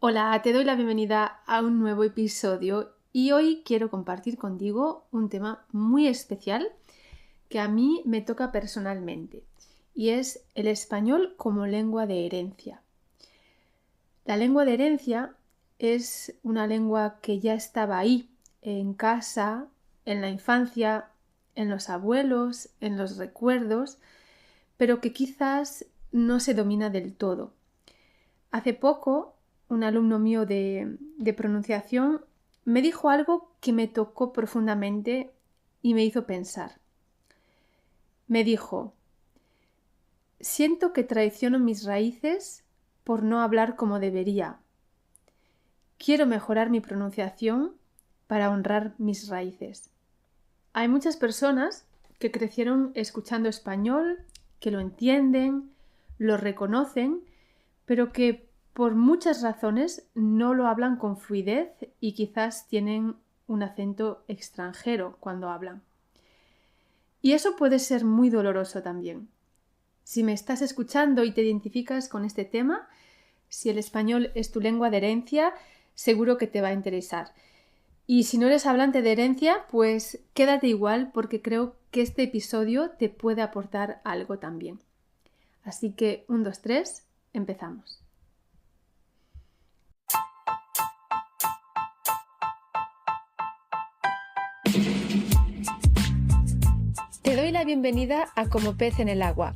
Hola, te doy la bienvenida a un nuevo episodio y hoy quiero compartir contigo un tema muy especial que a mí me toca personalmente y es el español como lengua de herencia. La lengua de herencia es una lengua que ya estaba ahí, en casa, en la infancia, en los abuelos, en los recuerdos, pero que quizás no se domina del todo. Hace poco, un alumno mío de pronunciación me dijo algo que me tocó profundamente y me hizo pensar. Me dijo, siento que traiciono mis raíces por no hablar como debería. Quiero mejorar mi pronunciación para honrar mis raíces. Hay muchas personas que crecieron escuchando español, que lo entienden, lo reconocen, pero que por muchas razones no lo hablan con fluidez y quizás tienen un acento extranjero cuando hablan. Y eso puede ser muy doloroso también. Si me estás escuchando y te identificas con este tema, si el español es tu lengua de herencia, seguro que te va a interesar. Y si no eres hablante de herencia, pues quédate igual porque creo que este episodio te puede aportar algo también. Así que 1, 2, 3, empezamos. Te doy la bienvenida a Como pez en el agua,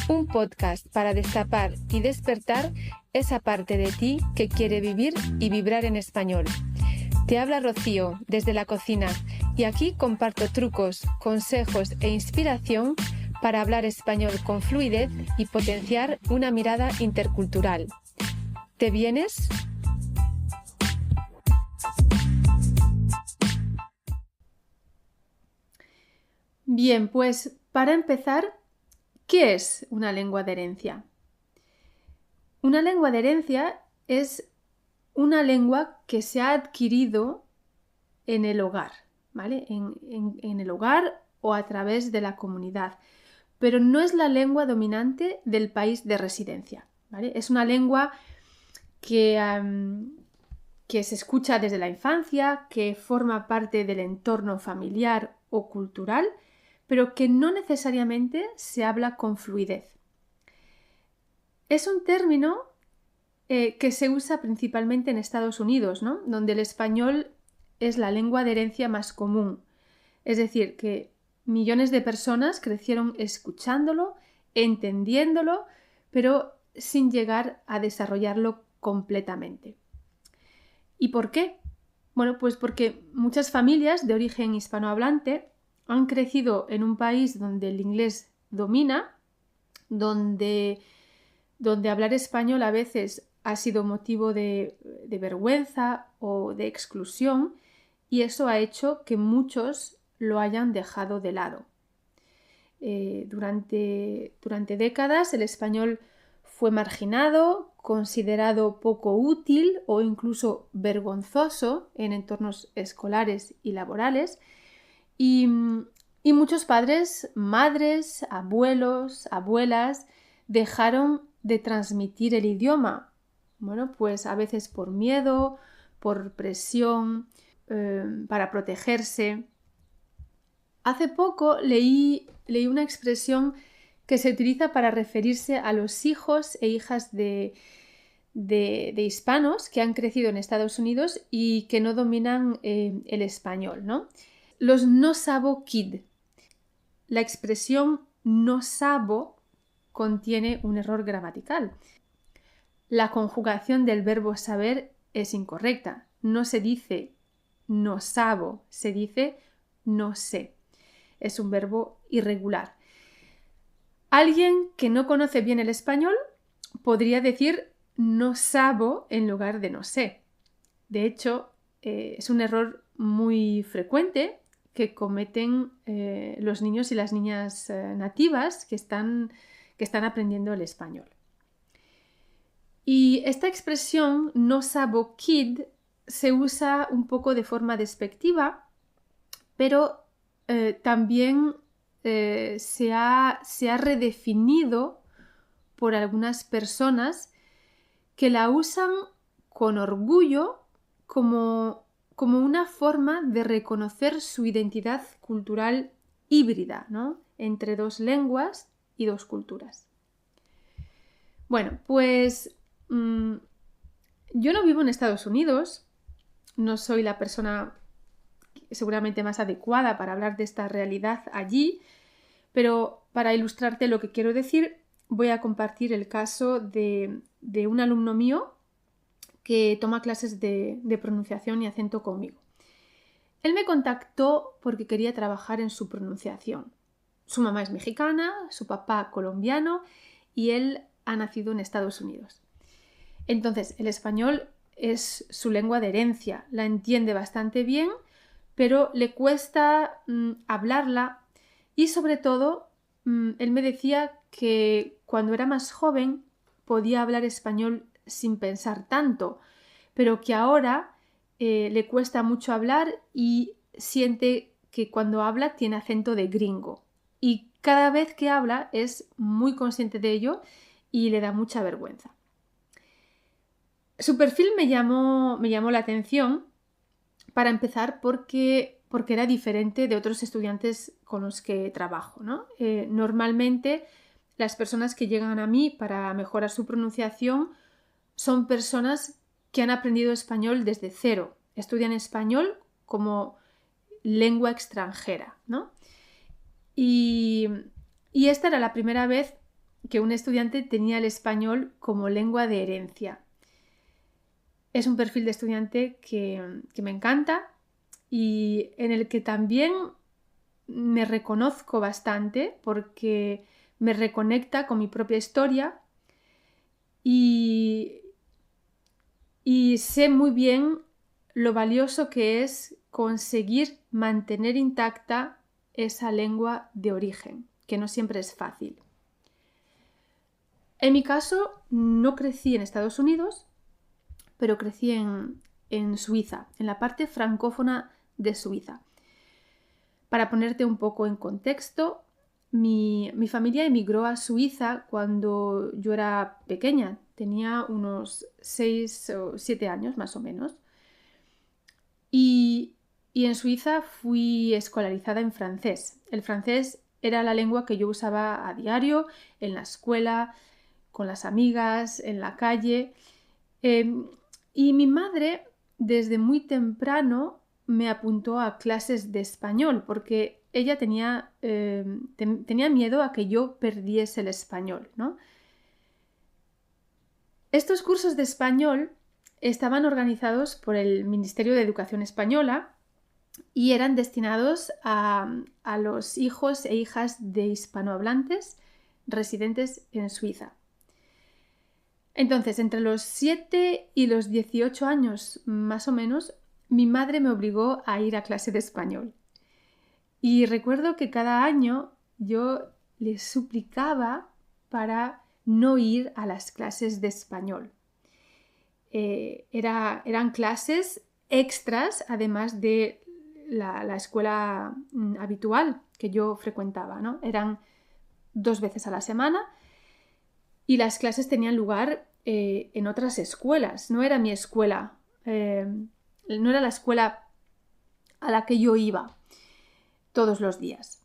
un podcast para destapar y despertar esa parte de ti que quiere vivir y vibrar en español. Te habla Rocío desde la cocina y aquí comparto trucos, consejos e inspiración para hablar español con fluidez y potenciar una mirada intercultural. ¿Te vienes? Bien, pues para empezar, ¿qué es una lengua de herencia? Una lengua de herencia es una lengua que se ha adquirido en el hogar, ¿vale? En el hogar o a través de la comunidad, pero no es la lengua dominante del país de residencia, ¿vale? Es una lengua que se escucha desde la infancia, que forma parte del entorno familiar o cultural, pero que no necesariamente se habla con fluidez. Es un término que se usa principalmente en Estados Unidos, ¿no? Donde el español es la lengua de herencia más común. Es decir, que millones de personas crecieron escuchándolo, entendiéndolo, pero sin llegar a desarrollarlo completamente. ¿Y por qué? Bueno, pues porque muchas familias de origen hispanohablante han crecido en un país donde el inglés domina, donde hablar español a veces ha sido motivo de vergüenza o de exclusión, y eso ha hecho que muchos lo hayan dejado de lado. Durante décadas el español fue marginado, considerado poco útil o incluso vergonzoso en entornos escolares y laborales, y muchos padres, madres, abuelos, abuelas dejaron de transmitir el idioma. Bueno, pues a veces por miedo, por presión, para protegerse. Hace poco leí una expresión que se utiliza para referirse a los hijos e hijas de hispanos que han crecido en Estados Unidos y que no dominan el español, ¿no? Los no sabo kid. La expresión no sabo contiene un error gramatical. La conjugación del verbo saber es incorrecta. No se dice no sabo, se dice no sé. Es un verbo irregular. Alguien que no conoce bien el español podría decir no sabo en lugar de no sé. De hecho, es un error muy frecuente que cometen los niños y las niñas nativas que están aprendiendo el español. Y esta expresión no sabo kid se usa un poco de forma despectiva, pero también se ha redefinido por algunas personas que la usan con orgullo como una forma de reconocer su identidad cultural híbrida, ¿no? Entre dos lenguas y dos culturas. Bueno, pues yo no vivo en Estados Unidos, no soy la persona seguramente más adecuada para hablar de esta realidad allí, pero para ilustrarte lo que quiero decir, voy a compartir el caso de un alumno mío que toma clases de pronunciación y acento conmigo. Él me contactó porque quería trabajar en su pronunciación. Su mamá es mexicana, su papá colombiano y él ha nacido en Estados Unidos. Entonces, el español es su lengua de herencia, la entiende bastante bien, pero le cuesta hablarla y sobre todo, él me decía que cuando era más joven podía hablar español sin pensar tanto, pero que ahora le cuesta mucho hablar y siente que cuando habla tiene acento de gringo. Y cada vez que habla es muy consciente de ello y le da mucha vergüenza. Su perfil me llamó la atención para empezar porque era diferente de otros estudiantes con los que trabajo, ¿no? Normalmente las personas que llegan a mí para mejorar su pronunciación son personas que han aprendido español desde cero, estudian español como lengua extranjera, ¿no? Y esta era la primera vez que un estudiante tenía el español como lengua de herencia. Es un perfil de estudiante que me encanta y en el que también me reconozco bastante porque me reconecta con mi propia historia y sé muy bien lo valioso que es conseguir mantener intacta esa lengua de origen, que no siempre es fácil. En mi caso, no crecí en Estados Unidos, pero crecí en Suiza, en la parte francófona de Suiza. Para ponerte un poco en contexto, mi familia emigró a Suiza cuando yo era pequeña, tenía unos 6 o 7 años más o menos. Y en Suiza fui escolarizada en francés. El francés era la lengua que yo usaba a diario, en la escuela, con las amigas, en la calle. Y mi madre, desde muy temprano, me apuntó a clases de español porque ella tenía miedo a que yo perdiese el español, ¿no? Estos cursos de español estaban organizados por el Ministerio de Educación Española y eran destinados a los hijos e hijas de hispanohablantes residentes en Suiza. Entonces, entre los 7 y los 18 años más o menos, mi madre me obligó a ir a clase de español. Y recuerdo que cada año yo le suplicaba para no ir a las clases de español. Eran clases extras, además de la escuela habitual que yo frecuentaba, ¿no? Eran 2 veces a la semana y las clases tenían lugar en otras escuelas. No era mi escuela, no era la escuela a la que yo iba todos los días.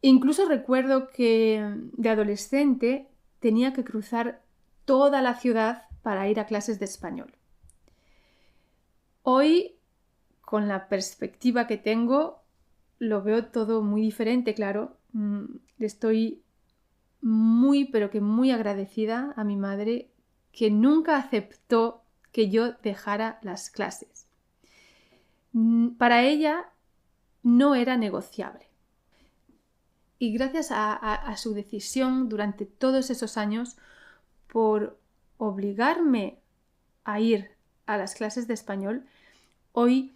Incluso recuerdo que de adolescente tenía que cruzar toda la ciudad para ir a clases de español. Hoy, con la perspectiva que tengo, lo veo todo muy diferente, claro. Estoy muy, pero que muy agradecida a mi madre que nunca aceptó que yo dejara las clases. Para ella no era negociable. Y gracias a su decisión durante todos esos años por obligarme a ir a las clases de español, hoy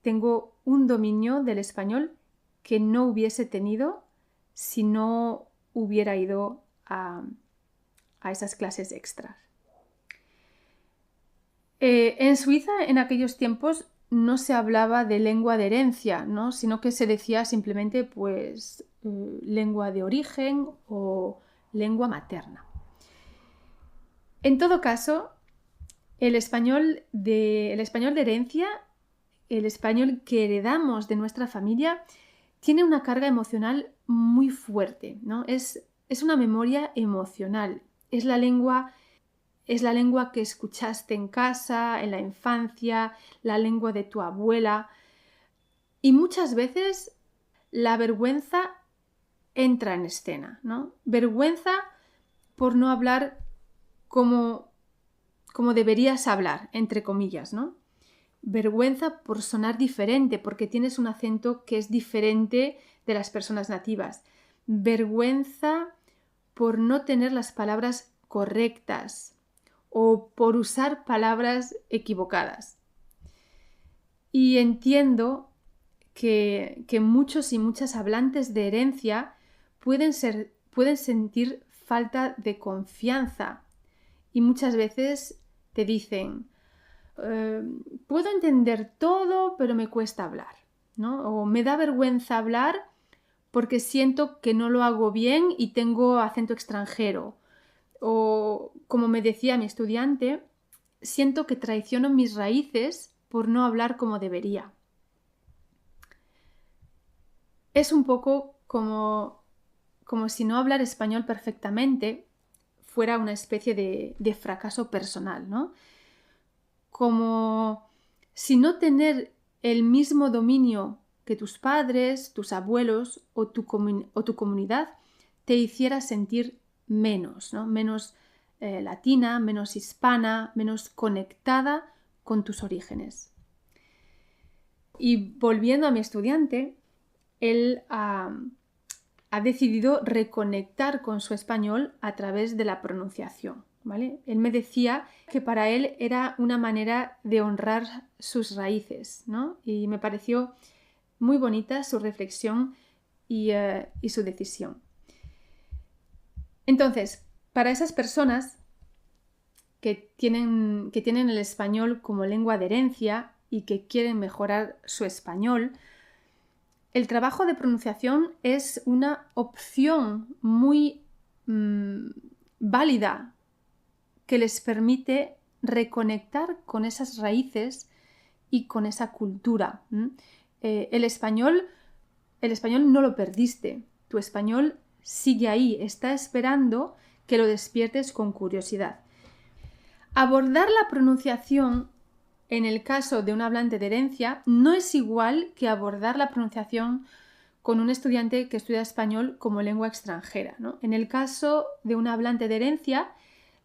tengo un dominio del español que no hubiese tenido si no hubiera ido a esas clases extras. En Suiza, en aquellos tiempos, no se hablaba de lengua de herencia, ¿no? Sino que se decía simplemente pues lengua de origen o lengua materna. En todo caso, El español de herencia, el español que heredamos de nuestra familia, tiene una carga emocional muy fuerte, ¿no? Es una memoria emocional. Es la lengua que escuchaste en casa, en la infancia, la lengua de tu abuela. Y muchas veces la vergüenza entra en escena, ¿no? Vergüenza por no hablar como deberías hablar, entre comillas, ¿no? Vergüenza por sonar diferente, porque tienes un acento que es diferente de las personas nativas. Vergüenza por no tener las palabras correctas o por usar palabras equivocadas. Y entiendo que muchos y muchas hablantes de herencia pueden sentir falta de confianza y muchas veces te dicen, puedo entender todo, pero me cuesta hablar, ¿no? O me da vergüenza hablar porque siento que no lo hago bien y tengo acento extranjero. O, como me decía mi estudiante, siento que traiciono mis raíces por no hablar como debería. Es un poco como si no hablar español perfectamente fuera una especie de fracaso personal, ¿no? Como si no tener el mismo dominio que tus padres, tus abuelos o tu comunidad te hiciera sentir menos, ¿no? Menos latina, menos hispana, menos conectada con tus orígenes. Y volviendo a mi estudiante, él ha decidido reconectar con su español a través de la pronunciación, ¿vale? Él me decía que para él era una manera de honrar sus raíces, ¿no? Y me pareció muy bonita su reflexión y su decisión. Entonces, para esas personas que tienen el español como lengua de herencia y que quieren mejorar su español, el trabajo de pronunciación es una opción muy válida que les permite reconectar con esas raíces y con esa cultura. El español no lo perdiste. Tu español sigue ahí, está esperando que lo despiertes con curiosidad. Abordar la pronunciación en el caso de un hablante de herencia no es igual que abordar la pronunciación con un estudiante que estudia español como lengua extranjera, ¿no? En el caso de un hablante de herencia,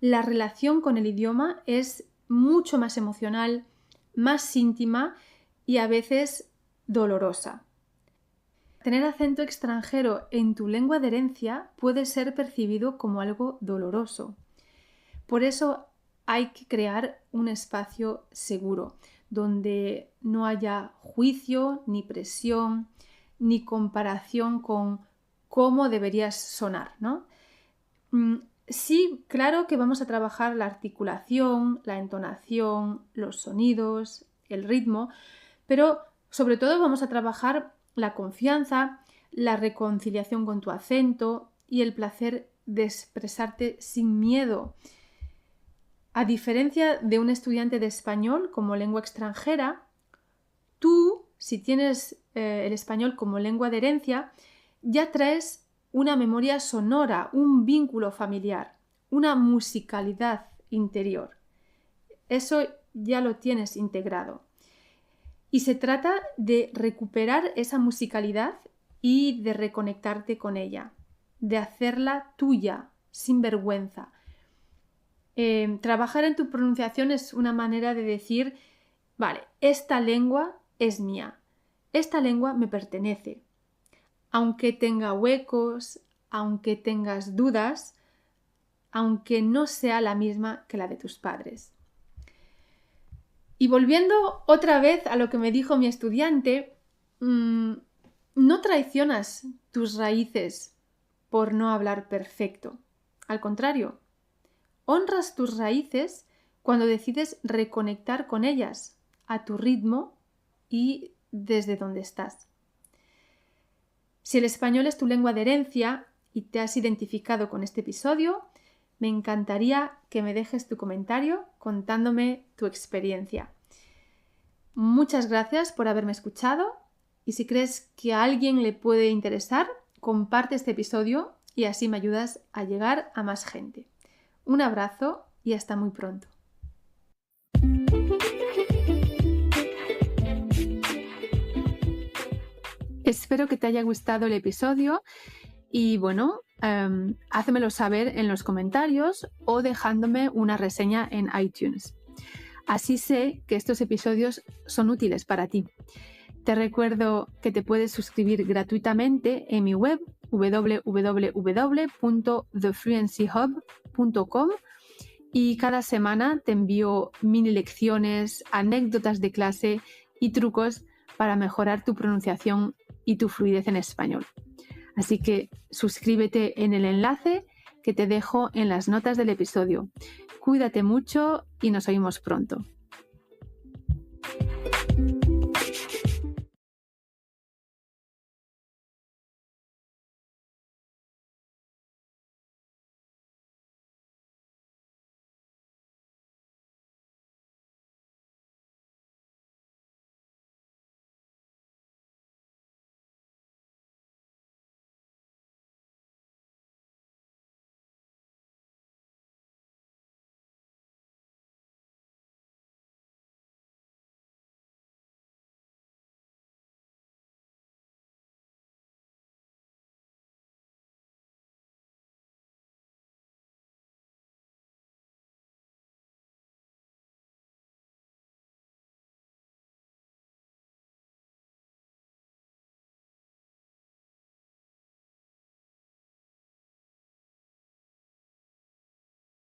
la relación con el idioma es mucho más emocional, más íntima y a veces dolorosa. Tener acento extranjero en tu lengua de herencia puede ser percibido como algo doloroso. Por eso hay que crear un espacio seguro, donde no haya juicio, ni presión, ni comparación con cómo deberías sonar, ¿no? Sí, claro que vamos a trabajar la articulación, la entonación, los sonidos, el ritmo, pero sobre todo vamos a trabajar la confianza, la reconciliación con tu acento y el placer de expresarte sin miedo. A diferencia de un estudiante de español como lengua extranjera, tú, si tienes el español como lengua de herencia, ya traes una memoria sonora, un vínculo familiar, una musicalidad interior. Eso ya lo tienes integrado. Y se trata de recuperar esa musicalidad y de reconectarte con ella, de hacerla tuya, sin vergüenza. Trabajar en tu pronunciación es una manera de decir, vale, esta lengua es mía, esta lengua me pertenece. Aunque tenga huecos, aunque tengas dudas, aunque no sea la misma que la de tus padres. Y volviendo otra vez a lo que me dijo mi estudiante, no traicionas tus raíces por no hablar perfecto. Al contrario, honras tus raíces cuando decides reconectar con ellas a tu ritmo y desde donde estás. Si el español es tu lengua de herencia y te has identificado con este episodio, me encantaría que me dejes tu comentario contándome tu experiencia. Muchas gracias por haberme escuchado y si crees que a alguien le puede interesar, comparte este episodio y así me ayudas a llegar a más gente. Un abrazo y hasta muy pronto. Espero que te haya gustado el episodio y bueno, házmelo saber en los comentarios o dejándome una reseña en iTunes. Así sé que estos episodios son útiles para ti. Te recuerdo que te puedes suscribir gratuitamente en mi web www.thefluencyhub.com y cada semana te envío mini lecciones, anécdotas de clase y trucos para mejorar tu pronunciación y tu fluidez en español. Así que suscríbete en el enlace que te dejo en las notas del episodio. Cuídate mucho y nos oímos pronto.